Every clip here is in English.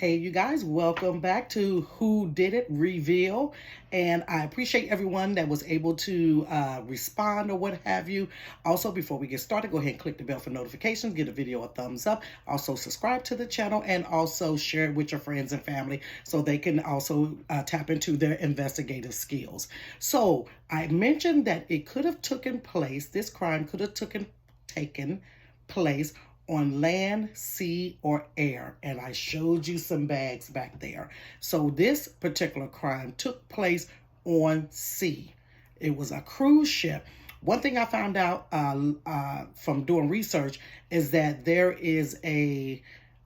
Hey, you guys, welcome back to Who Did It Reveal. And I appreciate everyone that was able to respond or what have you. Also, before we get started, go ahead and click the bell for notifications, give the video a thumbs up. Also, subscribe to the channel and also share it with your friends and family so they can also tap into their investigative skills. So, I mentioned that it could have taken place, this crime could have taken place on land, sea, or air. And I showed you some bags back there. So this particular crime took place on sea. It was a cruise ship. One thing I found out from doing research is that there is a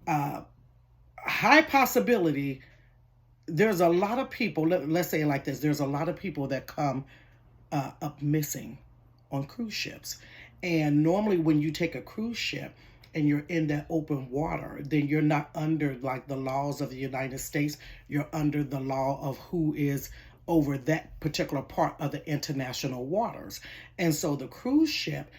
high possibility. There's a lot of people, let's say it like this, there's a lot of people that come up missing on cruise ships. And normally when you take a cruise ship, and you're in that open water, then you're not under like the laws of the United States. You're under the law of who is over that particular part of the international waters. And so the cruise ship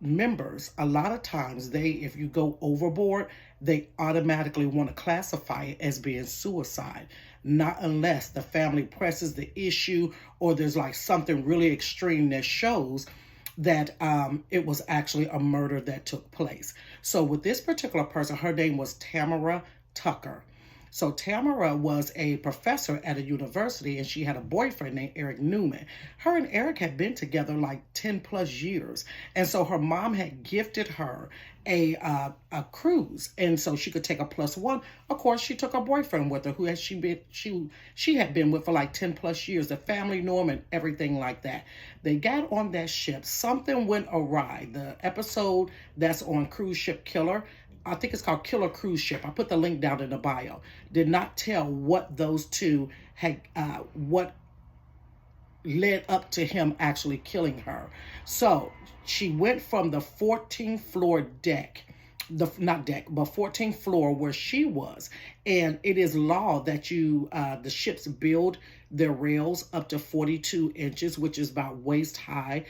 members, a lot of times if you go overboard, they automatically want to classify it as being suicide. Not unless the family presses the issue or there's like something really extreme that shows that it was actually a murder that took place. So with this particular person, her name was Tamara Tucker. So Tamara was a professor at a university and she had a boyfriend named Eric Neumann. Her and Eric had been together like 10 plus years. And so her mom had gifted her a cruise. And so she could take a +1. Of course, she took her boyfriend with her, who had she had been with for like 10 plus years, the family norm and everything like that. They got on that ship. Something went awry. The episode that's on Cruise Ship Killer, I think it's called Killer Cruise Ship. I put the link down in the bio. Did not tell what those two had, what led up to him actually killing her. So she went from the 14th floor deck, not deck, but 14th floor where she was. And it is law that the ships build their rails up to 42 inches, which is about waist high.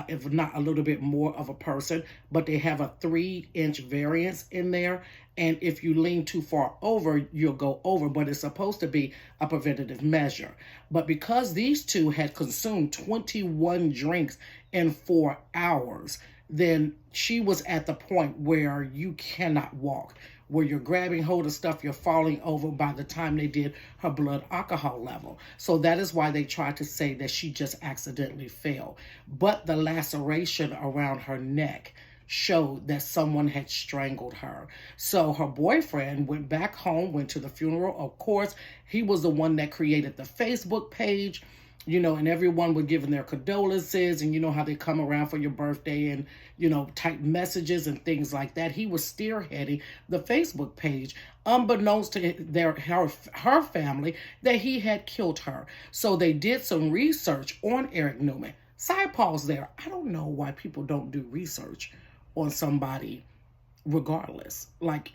If not a little bit more of a person, but they have a 3-inch variance in there. And if you lean too far over, you'll go over, but it's supposed to be a preventative measure. But because these two had consumed 21 drinks in 4 hours, then she was at the point where you cannot walk, where you're grabbing hold of stuff, you're falling over by the time they did her blood alcohol level. So that is why they tried to say that she just accidentally fell. But the laceration around her neck showed that someone had strangled her. So her boyfriend went back home, went to the funeral. Of course, he was the one that created the Facebook page, and everyone were giving their condolences, and you know how they come around for your birthday and, type messages and things like that. He was spearheading the Facebook page, unbeknownst to her family, that he had killed her. So they did some research on Eric Neumann. Side pause there. I don't know why people don't do research on somebody regardless. Like,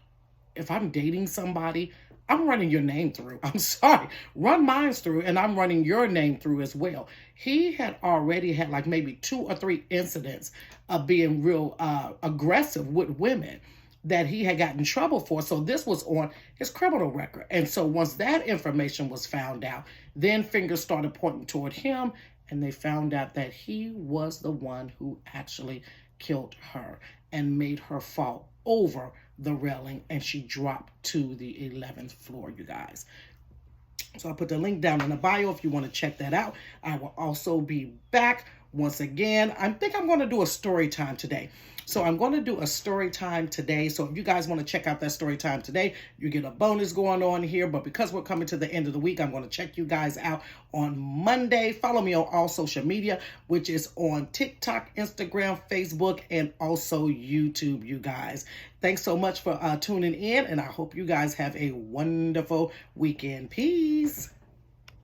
if I'm dating somebody, I'm running your name through. I'm sorry. Run mine through, and I'm running your name through as well. He had already had like maybe 2 or 3 incidents of being real aggressive with women that he had gotten in trouble for. So this was on his criminal record. And so once that information was found out, then fingers started pointing toward him, and they found out that he was the one who actually killed her and made her fall over the railing, and she dropped to the 11th floor, you guys. So I'll put the link down in the bio if you want to check that out. I will also be back once again. I think I'm going to do a story time today. So I'm going to do a story time today. So if you guys want to check out that story time today, you get a bonus going on here. But because we're coming to the end of the week, I'm going to check you guys out on Monday. Follow me on all social media, which is on TikTok, Instagram, Facebook, and also YouTube, you guys. Thanks so much for tuning in, and I hope you guys have a wonderful weekend. Peace.